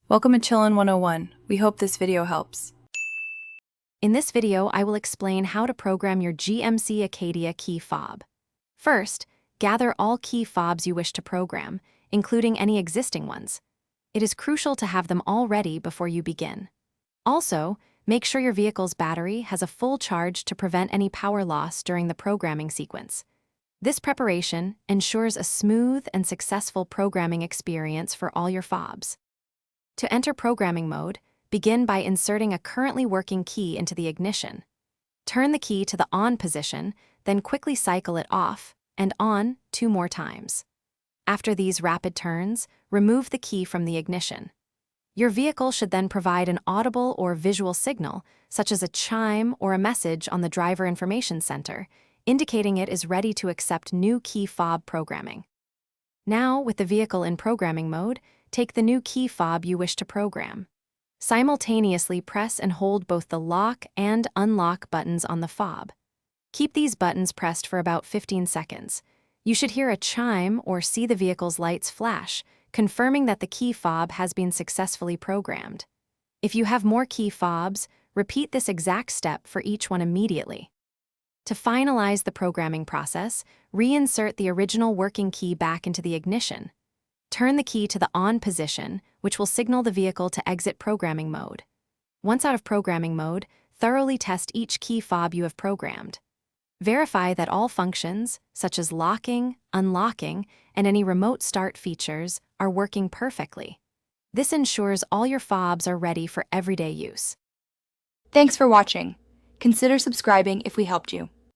Welcome to Chillin' 101. We hope this video helps. In this video, I will explain how to program your GMC Acadia key fob. First, gather all key fobs you wish to program, including any existing ones. It is crucial to have them all ready before you begin. Also, make sure your vehicle's battery has a full charge to prevent any power loss during the programming sequence. This preparation ensures a smooth and successful programming experience for all your fobs. To enter programming mode, begin by inserting a currently working key into the ignition. Turn the key to the on position, then quickly cycle it off and on 2 more times. After these rapid turns, remove the key from the ignition. Your vehicle should then provide an audible or visual signal, such as a chime or a message on the driver information center, indicating it is ready to accept new key fob programming. Now, with the vehicle in programming mode, take the new key fob you wish to program. Simultaneously press and hold both the lock and unlock buttons on the fob. Keep these buttons pressed for about 15 seconds. You should hear a chime or see the vehicle's lights flash, confirming that the key fob has been successfully programmed. If you have more key fobs, repeat this exact step for each one immediately. To finalize the programming process, reinsert the original working key back into the ignition. Turn the key to the on position, which will signal the vehicle to exit programming mode. Once out of programming mode, thoroughly test each key fob you have programmed. Verify that all functions, such as locking, unlocking, and any remote start features, are working perfectly. This ensures all your fobs are ready for everyday use. Thanks for watching. Consider subscribing if we helped you.